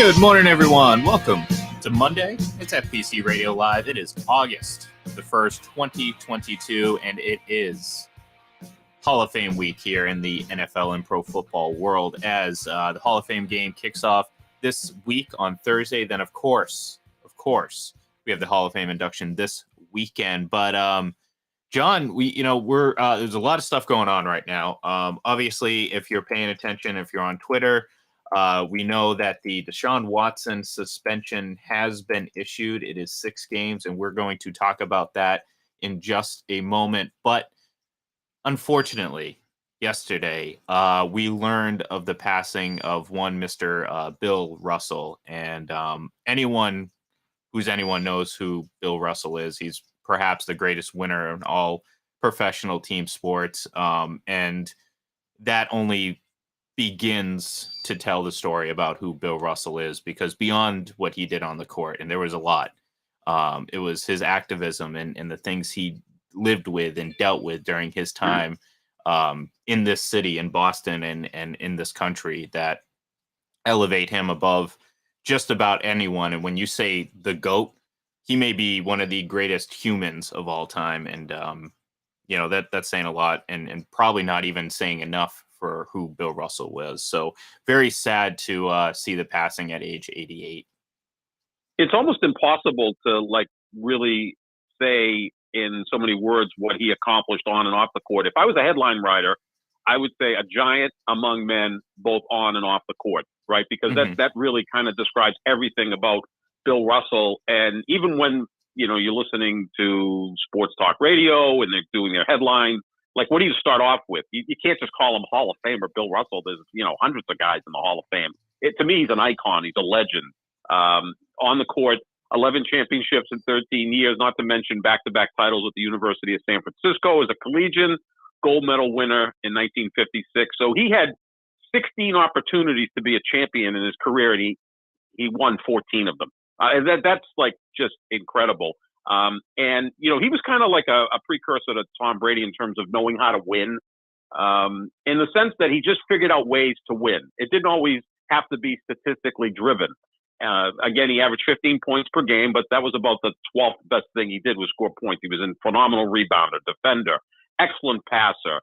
Good morning, everyone. Welcome to Monday. It's FPC Radio Live. It is August the 1st, 2022, and it is Hall of Fame week here in the NFL and pro football world as the Hall of Fame game kicks off this week on Thursday. Then, of course, we have the Hall of Fame induction this weekend. But John, there's a lot of stuff going on right now. Obviously, if you're paying attention, if you're on Twitter, we know that the Deshaun Watson suspension has been issued. It is 6 games, and we're going to talk about that in just a moment. But unfortunately, yesterday, we learned of the passing of one Mr. Bill Russell. And anyone knows who Bill Russell is. He's perhaps the greatest winner in all professional team sports. And that only begins to tell the story about who Bill Russell is, because beyond what he did on the court, and there was a lot, it was his activism and the things he lived with and dealt with during his time in this city, in Boston, and in this country that elevate him above just about anyone. And when you say the GOAT, he may be one of the greatest humans of all time. And, that's saying a lot and probably not even saying enough for who Bill Russell was. So very sad to see the passing at age 88. It's almost impossible to really say in so many words what he accomplished on and off the court. If I was a headline writer, I would say a giant among men, both on and off the court, right? Because that really kind of describes everything about Bill Russell. And even when, you're listening to sports talk radio and they're doing their headlines, what do you start off with? You can't just call him Hall of Famer Bill Russell. There's, hundreds of guys in the Hall of Fame. To me, he's an icon. He's a legend. On the court, 11 championships in 13 years, not to mention back-to-back titles with the University of San Francisco as a collegian, gold medal winner in 1956. So he had 16 opportunities to be a champion in his career, and he won 14 of them. That's just incredible. And he was kind of like a precursor to Tom Brady in terms of knowing how to win, in the sense that he just figured out ways to win. It didn't always have to be statistically driven. Again, he averaged 15 points per game, but that was about the 12th best thing he did was score points. He was a phenomenal rebounder, defender, excellent passer,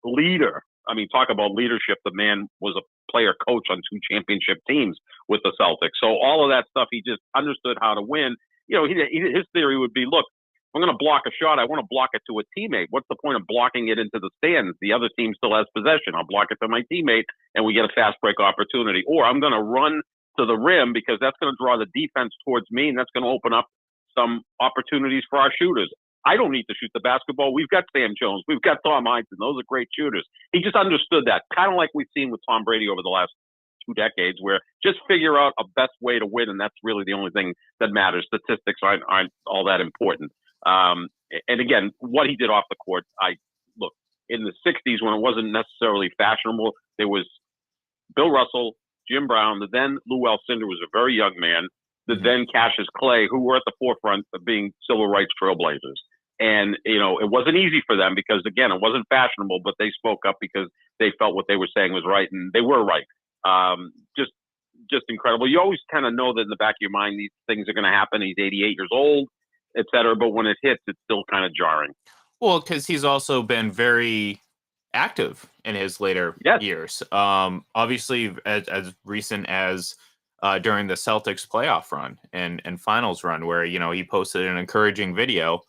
leader. I mean, talk about leadership. The man was a player coach on 2 championship teams with the Celtics. So all of that stuff, he just understood how to win. His theory would be, look, if I'm going to block a shot, I want to block it to a teammate. What's the point of blocking it into the stands? The other team still has possession. I'll block it to my teammate, and we get a fast break opportunity. Or I'm going to run to the rim because that's going to draw the defense towards me, and that's going to open up some opportunities for our shooters. I don't need to shoot the basketball. We've got Sam Jones. We've got Tom Heinsohn. Those are great shooters. He just understood that, kind of like we've seen with Tom Brady over the last 2 decades, where just figure out a best way to win, and that's really the only thing that matters. Statistics aren't all that important. And again, what he did off the court, look, in the 60s when it wasn't necessarily fashionable, there was Bill Russell, Jim Brown, the then Lou Alcindor was a very young man, the then Cassius Clay, who were at the forefront of being civil rights trailblazers. And, it wasn't easy for them because, again, it wasn't fashionable, but they spoke up because they felt what they were saying was right, and they were right. Just incredible. You always kind of know that in the back of your mind, these things are going to happen. He's 88 years old, et cetera. But when it hits, it's still kind of jarring. Well, because he's also been very active in his later years. Obviously, as recent as during the Celtics playoff run and finals run, where, he posted an encouraging video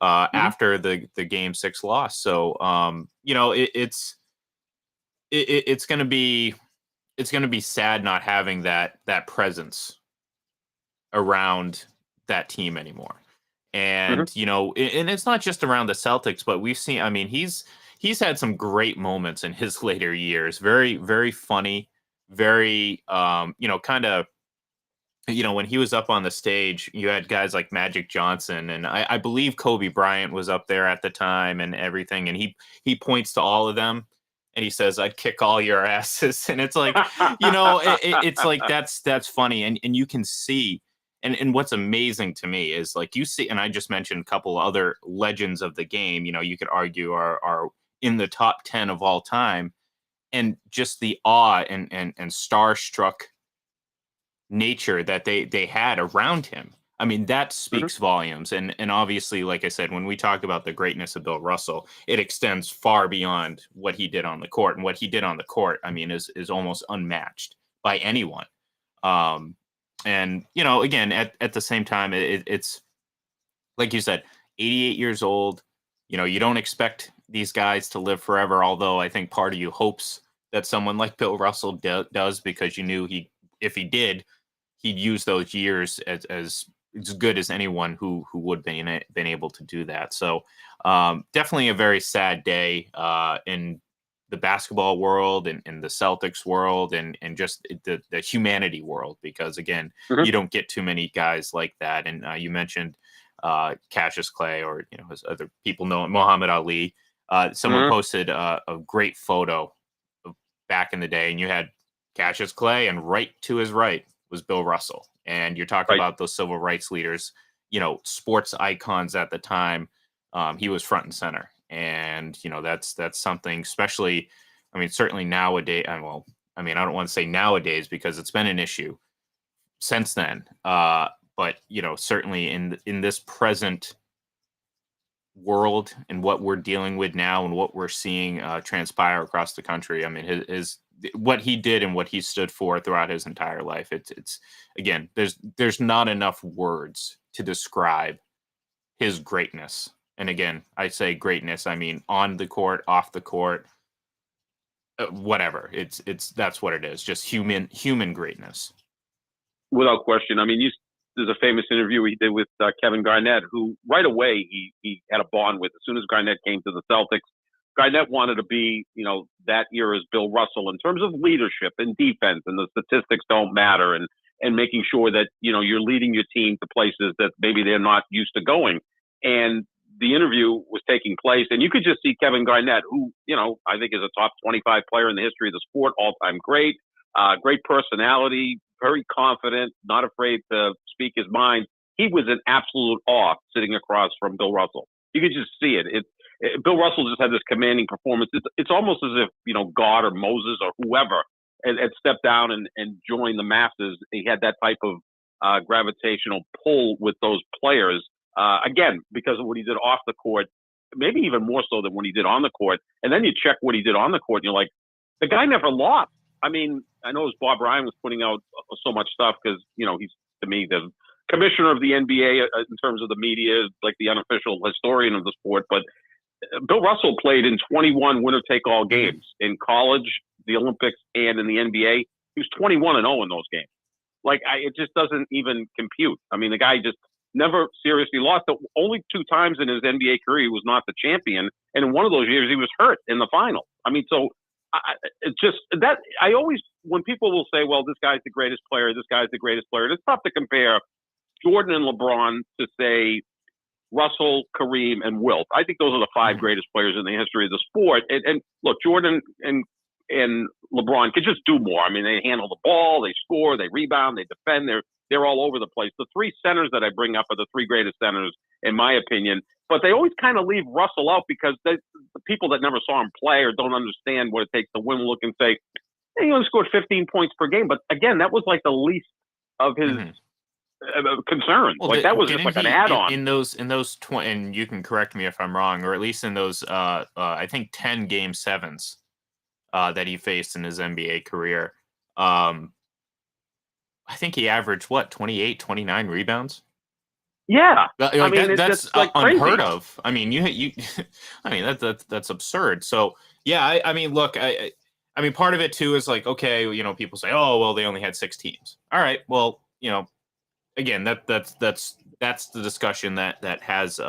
after the Game 6 loss. So, it's going to be sad not having that presence around that team anymore. And, and it's not just around the Celtics, but we've seen, I mean, he's had some great moments in his later years. Very, very funny, very, kind of, when he was up on the stage, you had guys like Magic Johnson, and I believe Kobe Bryant was up there at the time and everything. And he points to all of them and he says, "I'd kick all your asses." And it's like, it's like, that's funny. And you can see, and what's amazing to me is, like, you see, and I just mentioned a couple other legends of the game, you could argue are in the top 10 of all time. And just the awe and starstruck nature that they had around him. I mean, that Hmm. speaks volumes. And obviously, like I said, when we talk about the greatness of Bill Russell, it extends far beyond what he did on the court. And what he did on the court, I mean, is almost unmatched by anyone. Um, and again, at the same time, it's like you said, 88 years old. You don't expect these guys to live forever. Although I think part of you hopes that someone like Bill Russell does, because you knew if he did, he'd use those years as good as anyone who would been able to do that. So definitely a very sad day in the basketball world and in the Celtics world and just the humanity world, because again, Hmm. you don't get too many guys like that. And you mentioned Cassius Clay, or as other people know, Muhammad Ali. Someone Hmm. posted a great photo of back in the day, and you had Cassius Clay, and right to his right was Bill Russell. And you're talking Right. about those civil rights leaders, sports icons at the time. He was front and center, and that's something. Especially, I mean, certainly nowadays. Well, I mean, I don't want to say nowadays because it's been an issue since then. But certainly in this present world and what we're dealing with now and what we're seeing transpire across the country. I mean, his what he did and what he stood for throughout his entire life. It's again, there's not enough words to describe his greatness. And again, I say greatness, I mean on the court, off the court, whatever. It's that's what it is. Just human greatness. Without question. I mean, there's a famous interview he did with Kevin Garnett, who right away he had a bond with. As soon as Garnett came to the Celtics, Garnett wanted to be, that era's Bill Russell in terms of leadership and defense, and the statistics don't matter, and making sure that you're leading your team to places that maybe they're not used to going. And the interview was taking place, and you could just see Kevin Garnett, who I think is a top 25 player in the history of the sport, all-time great, great personality, very confident, not afraid to speak his mind. He was an absolute awe sitting across from Bill Russell. You could just see it. Bill Russell just had this commanding performance. It's almost as if God or Moses or whoever had stepped down and joined the masses. He had that type of gravitational pull with those players. Again, because of what he did off the court, maybe even more so than what he did on the court. And then you check what he did on the court, and you're like, the guy never lost. I mean, I know as Bob Ryan was putting out so much stuff because, he's, to me, the commissioner of the NBA in terms of the media, like the unofficial historian of the sport. But Bill Russell played in 21 winner-take-all games in college, the Olympics, and in the NBA. He was 21-0 in those games. Like, it just doesn't even compute. I mean, the guy just never seriously lost. The only two times in his NBA career he was not the champion, and in one of those years he was hurt in the final. I mean, so it's just that I always, when people will say, well, this guy's the greatest player, this guy's the greatest player, it's tough to compare Jordan and LeBron to say Russell, Kareem, and Wilt. I think those are the five greatest players in the history of the sport. And look, Jordan and LeBron could just do more. I mean, they handle the ball, they score, they rebound, they defend. They're all over the place. The three centers that I bring up are the three greatest centers, in my opinion. But they always kind of leave Russell out because the people that never saw him play or don't understand what it takes to win look and say, hey, he only scored 15 points per game. But again, that was like the least of his concerns. Well, like that was just like an add-on. in those 20, and you can correct me if I'm wrong, or at least in those I think 10 game sevens that he faced in his NBA career. I think he averaged 28, 29 rebounds. Yeah, Like I mean, that's like unheard crazy. of. I mean, you I mean that's absurd. So yeah, I mean, look, I mean, part of it too is like, okay, people say, oh, well, they only had 6 teams. All right, well, again, that's the discussion that has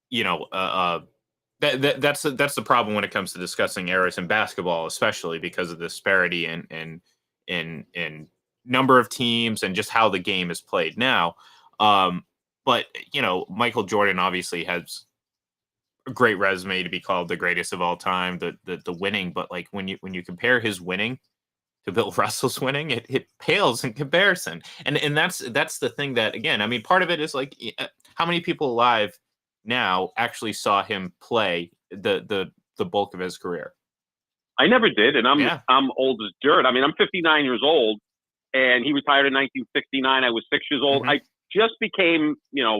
you know that's the problem when it comes to discussing eras in basketball, especially because of the disparity in number of teams and just how the game is played now. But Michael Jordan obviously has a great resume to be called the greatest of all time, the winning, but like when you compare his winning to Bill Russell's winning, it pales in comparison. And that's the thing that, again, I mean, part of it is like, how many people alive now actually saw him play the bulk of his career? I never did, and Yeah. I'm old as dirt. I mean, I'm 59 years old, and he retired in 1969. I was 6 years old. Mm-hmm. I just became,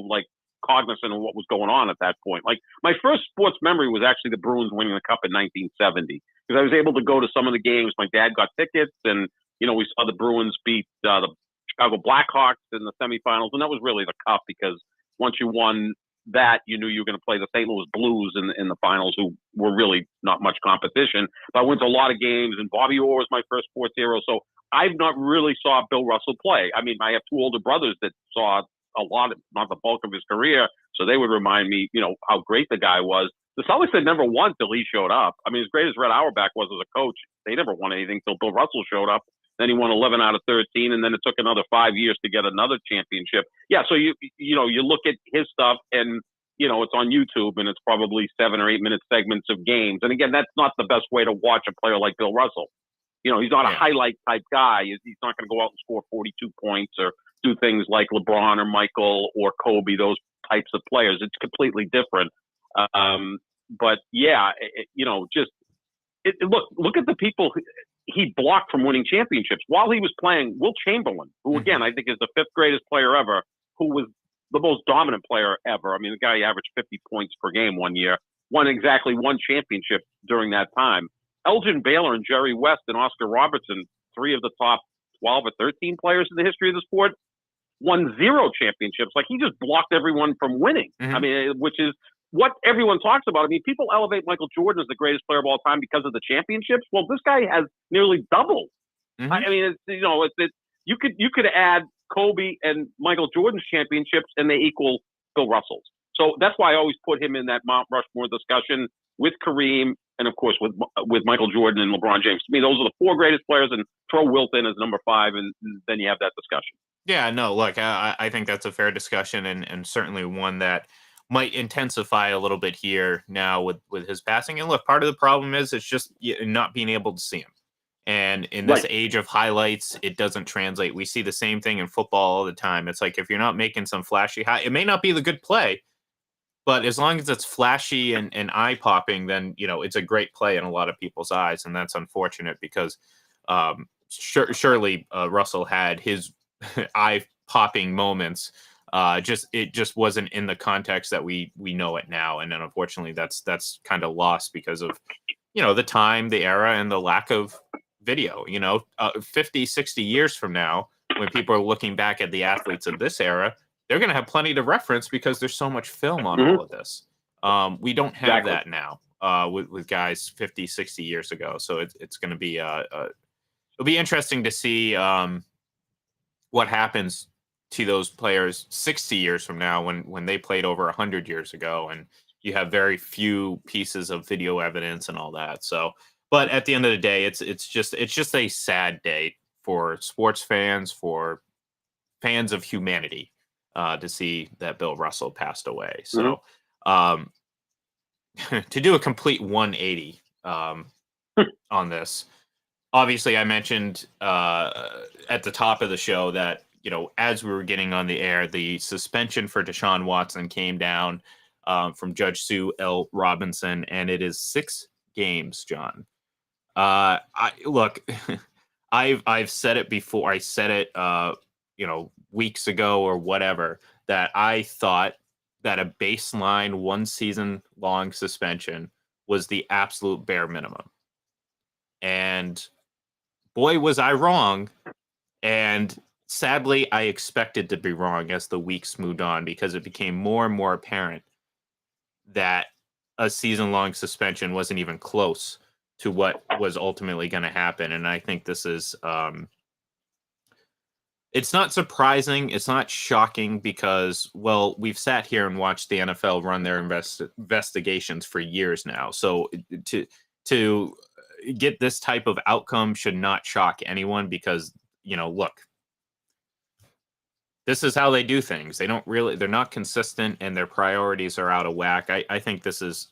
like cognizant of what was going on at that point. Like my first sports memory was actually the Bruins winning the Cup in 1970 because I was able to go to some of the games. My dad got tickets, and we saw the Bruins beat the Chicago Blackhawks in the semifinals, and that was really the Cup because once you won that, you knew you were going to play the St. Louis Blues in the finals, who were really not much competition. But I went to a lot of games, and Bobby Orr was my first sports hero. So I've not really saw Bill Russell play. I mean, I have two older brothers that saw a lot of, not the bulk of his career, so they would remind me, how great the guy was. The Celtics had never won till he showed up. I mean, as great as Red Auerbach was as a coach, they never won anything till Bill Russell showed up. Then he won 11 out of 13, and then it took another 5 years to get another championship. Yeah, so you look at his stuff, and it's on YouTube, and it's probably 7 or 8 minute segments of games. And again, that's not the best way to watch a player like Bill Russell. He's not a highlight type guy. He's not going to go out and score 42 points or do things like LeBron or Michael or Kobe, those types of players. It's completely different. But yeah, look at the people he blocked from winning championships while he was playing. Will Chamberlain, who again I think is the 5th greatest player ever, who was the most dominant player ever. I mean, the guy averaged 50 points per game one year, won exactly one championship during that time. Elgin Baylor and Jerry West and Oscar Robertson, 3 of the top 12 or 13 players in the history of the sport, won 0 championships. Like, he just blocked everyone from winning. Mm-hmm. I mean, which is what everyone talks about. I mean, people elevate Michael Jordan as the greatest player of all time because of the championships. Well, this guy has nearly double. Mm-hmm. I mean, you could add Kobe and Michael Jordan's championships, and they equal Bill Russell's. So that's why I always put him in that Mount Rushmore discussion with Kareem and, of course, with Michael Jordan and LeBron James. To me, those are the 4 greatest players, and throw Wilt in as number 5, and then you have that discussion. Yeah, no, look, I think that's a fair discussion, and certainly one that might intensify a little bit here now with his passing. And look, part of the problem is it's just not being able to see him. And in this age of highlights, it doesn't translate. We see the same thing in football all the time. It's like if you're not making some flashy it may not be the good play, but as long as it's flashy and eye-popping, then, it's a great play in a lot of people's eyes. And that's unfortunate because surely Russell had his eye-popping moments. It just wasn't in the context that we know it now. And then unfortunately that's kind of lost because of, the time, the era, and the lack of video. 50, 60 years from now, when people are looking back at the athletes of this era, they're going to have plenty to reference because there's so much film on all of this. We don't have that now with guys 50, 60 years ago. So it's going to be it'll be interesting to see what happens to those players 60 years from now when they played over 100 years ago, and you have very few pieces of video evidence and all that. So, but at the end of the day, it's just a sad day for sports fans, for fans of humanity, to see that Bill Russell passed away. So, to do a complete 180 on this, obviously I mentioned at the top of the show that, as we were getting on the air, the suspension for Deshaun Watson came down from Judge Sue L. Robinson, and it is 6 games, John. Look, I've said it before. I said it, weeks ago or whatever, that I thought that a baseline 1 season long suspension was the absolute bare minimum. And boy, was I wrong. And sadly, I expected to be wrong as the weeks moved on, because it became more and more apparent that a season-long suspension wasn't even close to what was ultimately going to happen. And I think this is, it's not surprising. It's not shocking because, well, we've sat here and watched the NFL run their investigations for years now. So to get this type of outcome should not shock anyone because, look, this is how they do things. They're not consistent, and their priorities are out of whack. I think this is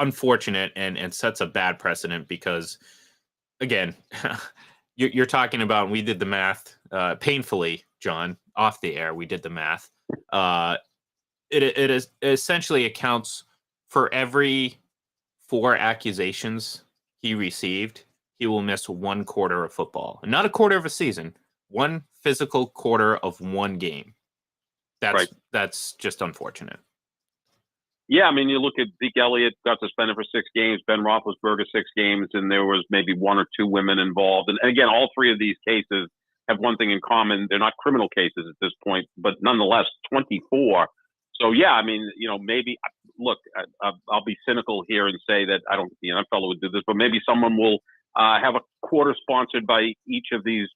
unfortunate and sets a bad precedent because, again, you're talking about, and we did the math painfully, John, off the air. We did the math. It essentially accounts for every 4 accusations he received, he will miss 1 quarter of football. Not a quarter of a season, one physical quarter of one game. That's just unfortunate. Yeah, I mean, you look at Zeke Elliott got suspended for 6 games, Ben Roethlisberger 6 games, and there was maybe 1 or 2 women involved. And again, all 3 of these cases have one thing in common: they're not criminal cases at this point, but nonetheless, 24. So yeah, I mean, maybe look, I'll be cynical here and say that I don't think the NFL would do this, but maybe someone will have a quarter sponsored by each of these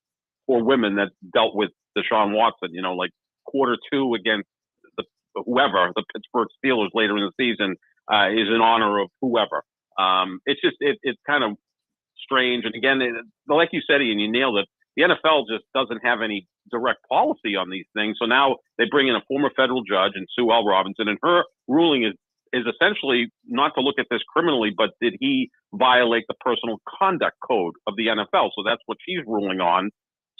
4 women that dealt with Deshaun Watson. Like quarter 2 against whoever, the Pittsburgh Steelers later in the season, is in honor of whoever. It's just, it's kind of strange. And again, like you said, Ian, you nailed it. The NFL just doesn't have any direct policy on these things. So now they bring in a former federal judge, and Sue L. Robinson, and her ruling is essentially not to look at this criminally, but did he violate the personal conduct code of the NFL? So that's what she's ruling on.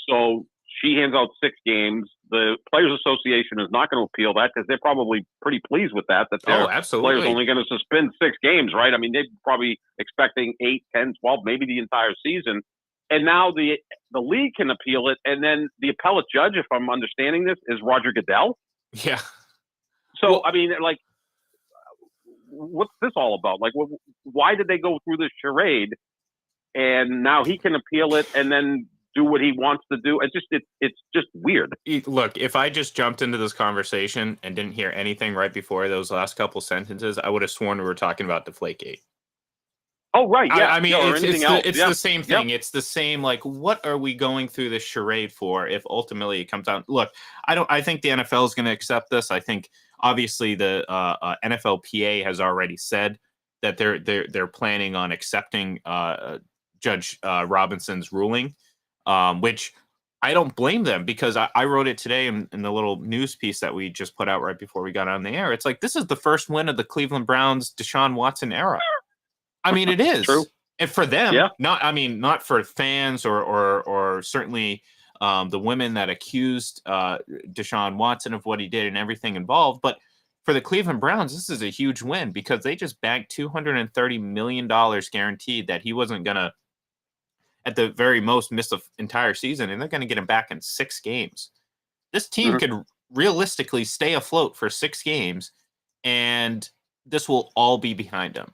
So she hands out 6 games. The Players Association is not going to appeal that because they're probably pretty pleased with that their players only going to suspend 6 games, right? I mean, they're probably expecting 8, 10, 12, maybe the entire season. And now the league can appeal it, and then the appellate judge, if I'm understanding this, is Roger Goodell. Yeah. So, I mean, like, what's this all about? Like, why did they go through this charade? And now he can appeal it, and then do what he wants to do. It's just weird. Look, if I just jumped into this conversation and didn't hear anything right before those last couple sentences, I would have sworn we were talking about Deflategate. Oh, right. Yeah. I mean, it's the same thing. Yep. It's the same, like, what are we going through this charade for if ultimately it comes down? Look, I think the NFL is going to accept this. I think obviously the NFLPA has already said that they're planning on accepting Judge Robinson's ruling, which I don't blame them, because I wrote it today in the little news piece that we just put out right before we got on the air. It's like, this is the first win of the Cleveland Browns Deshaun Watson era. I mean, it is. True. And for them, yeah. not for fans or certainly the women that accused Deshaun Watson of what he did and everything involved. But for the Cleveland Browns, this is a huge win because they just banked $230 million guaranteed that he wasn't going to, at the very most, miss the entire season, and they're going to get him back in 6 games. This team could realistically stay afloat for 6 games, and this will all be behind them.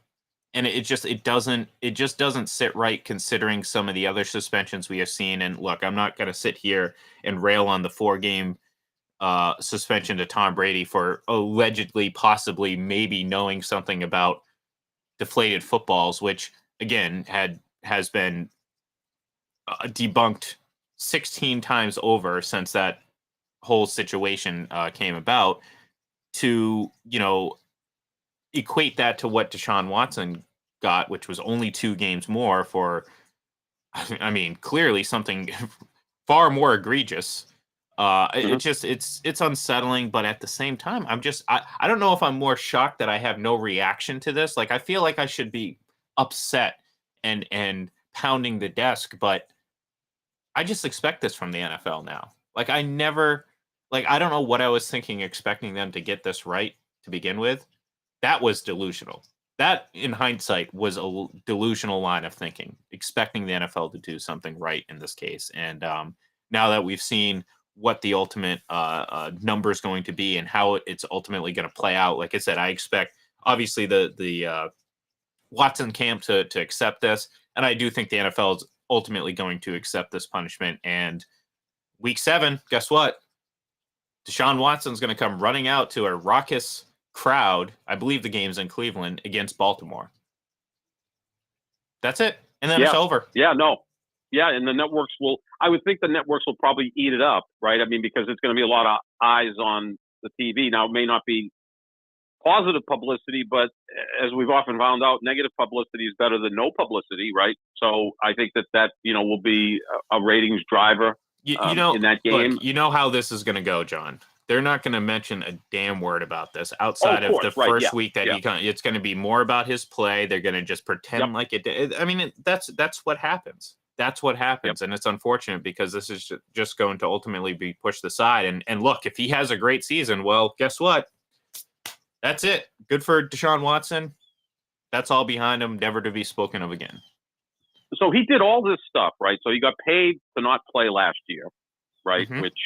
And it just doesn't sit right, considering some of the other suspensions we have seen. And look, I'm not going to sit here and rail on the 4-game suspension to Tom Brady for allegedly, possibly, maybe knowing something about deflated footballs, which again has been debunked 16 times over since that whole situation came about. To equate that to what Deshaun Watson got, which was only 2 games more for, I mean, clearly something far more egregious. It's unsettling, but at the same time, I don't know if I'm more shocked that I have no reaction to this. Like, I feel like I should be upset and pounding the desk, but I just expect this from the NFL now. Like, I don't know what I was thinking, expecting them to get this right to begin with. That was delusional. That, in hindsight, was a delusional line of thinking, expecting the NFL to do something right in this case. And now that we've seen what the ultimate number is going to be and how it's ultimately going to play out, like I said, I expect, obviously, the Watson camp to accept this. And I do think the NFL is ultimately going to accept this punishment. And week 7, guess what? Deshaun Watson's going to come running out to a raucous crowd. I believe the game's in Cleveland, against Baltimore. That's it. And then it's over. Yeah, no. Yeah, and the networks I would think the networks will probably eat it up, right? I mean, because it's going to be a lot of eyes on the TV. Now, it may not be positive publicity, but as we've often found out, negative publicity is better than no publicity, right? So I think that will be a ratings driver in that game. Look, you know how this is going to go, John. They're not going to mention a damn word about this outside of the first week that it's going to be more about his play. They're going to just pretend like it did. I mean, that's what happens. That's what happens. And it's unfortunate because this is just going to ultimately be pushed aside. And look, if he has a great season, well, guess what? That's it. Good for Deshaun Watson. That's all behind him, never to be spoken of again. So he did all this stuff, right? So he got paid to not play last year. right? Mm-hmm. Which,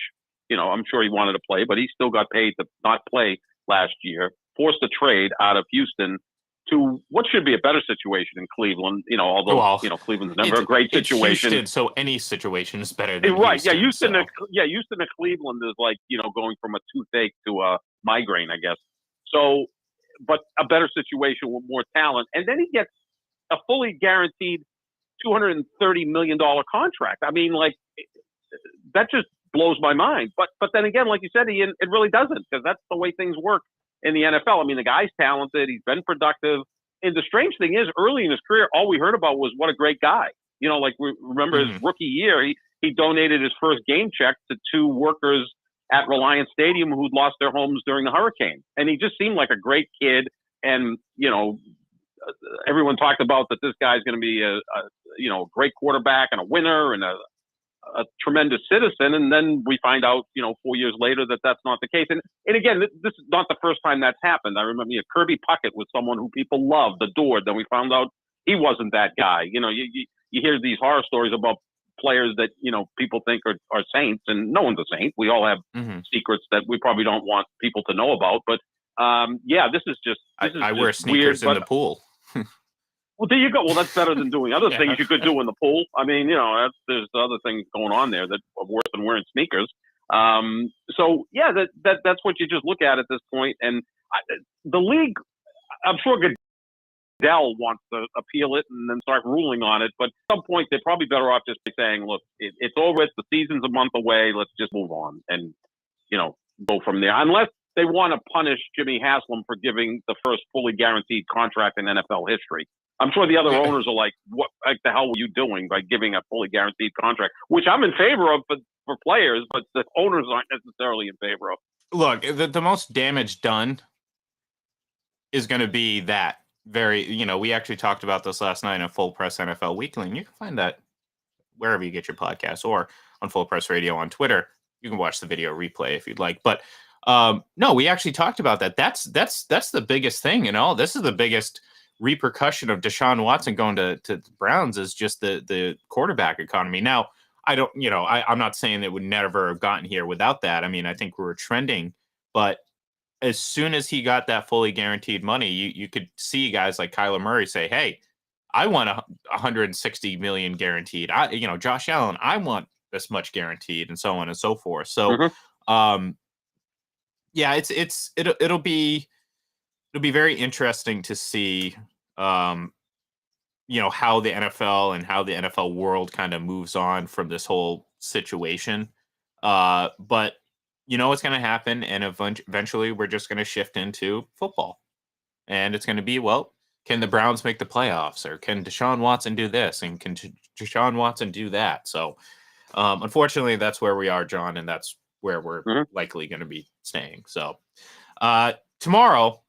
I'm sure he wanted to play, but he still got paid to not play last year, forced a trade out of Houston to what should be a better situation in Cleveland, although, Cleveland's never a great it's situation. Houston, so any situation is better than Right. Houston. Houston to Cleveland is like, going from a toothache to a migraine, I guess. So, but a better situation with more talent. And then he gets a fully guaranteed $230 million contract. I mean, like, that just blows my mind. But then again, like you said, it really doesn't, because that's the way things work in the NFL. I mean, the guy's talented. He's been productive. And the strange thing is, early in his career, all we heard about was what a great guy. Like we remember his rookie year, he donated his first game check to two workers at Reliance Stadium who'd lost their homes during the hurricane. And he just seemed like a great kid. And, everyone talked about that this guy's going to be a great quarterback and a winner and a tremendous citizen. And then we find out, 4 years later that that's not the case. And again, this is not the first time that's happened. I remember Kirby Puckett was someone who people loved, adored. Then we found out he wasn't that guy. You hear these horror stories about players that, people think are saints, and no one's a saint. We all have secrets that we probably don't want people to know about. But this is just, I wear sneakers weird, in the pool. Well, there you go. Well, that's better than doing other things you could do in the pool. I mean, there's other things going on there that are worse than wearing sneakers. That's what you just look at this point. And the league, I'm sure Goodell wants to appeal it and then start ruling on it. But at some point, they're probably better off just saying, look, it's over. The season's a month away. Let's just move on and, go from there. Unless they want to punish Jimmy Haslam for giving the first fully guaranteed contract in NFL history. I'm sure the other owners are like, what the hell were you doing by giving a fully guaranteed contract? Which I'm in favor of for players, but the owners aren't necessarily in favor of. Look, the most damage done is going to be that we actually talked about this last night on Full Press NFL Weekly, and you can find that wherever you get your podcasts or on Full Press Radio on Twitter. You can watch the video replay if you'd like. But no, we actually talked about that. That's the biggest thing, This is the biggest repercussion of Deshaun Watson going to the Browns is just the quarterback economy. Now, I'm not saying it would never have gotten here without that. I mean, I think we were trending, but as soon as he got that fully guaranteed money, you could see guys like Kyler Murray say, "Hey, I want 160 million guaranteed. Josh Allen, I want this much guaranteed," and so on and so forth. So, it'll be very interesting to see, how the NFL and how the NFL world kind of moves on from this whole situation. But what's going to happen, and eventually we're just going to shift into football, and it's going to be, well, can the Browns make the playoffs, or can Deshaun Watson do this, and can Deshaun Watson do that? So, unfortunately, that's where we are, John, and that's where we're likely going to be staying. So, tomorrow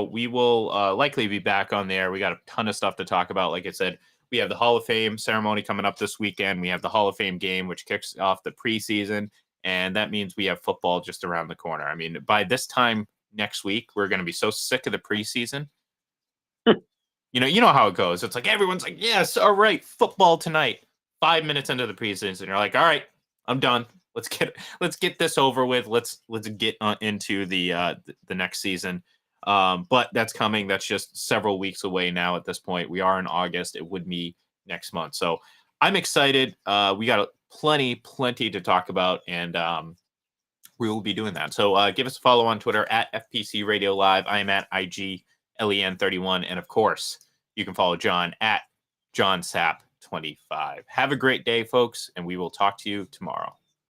we will likely be back on there. We got a ton of stuff to talk about. Like I said, we have the Hall of Fame ceremony coming up this weekend. We have the Hall of Fame game, which kicks off the preseason, and that means we have football just around the corner. I mean, by this time next week, we're going to be so sick of the preseason. You know how it goes. It's like everyone's like, yes, all right, football tonight. 5 minutes into the preseason, you're like, all right, I'm done. Let's get this over with. Let's get into the next season. But that's coming. That's just several weeks away now at this point. We are in August. It would be next month. So I'm excited. We got plenty to talk about, and we will be doing that. So give us a follow on Twitter at FPC Radio Live. I am at IGLEN31. And of course, you can follow John at JohnSap25. Have a great day, folks, and we will talk to you tomorrow.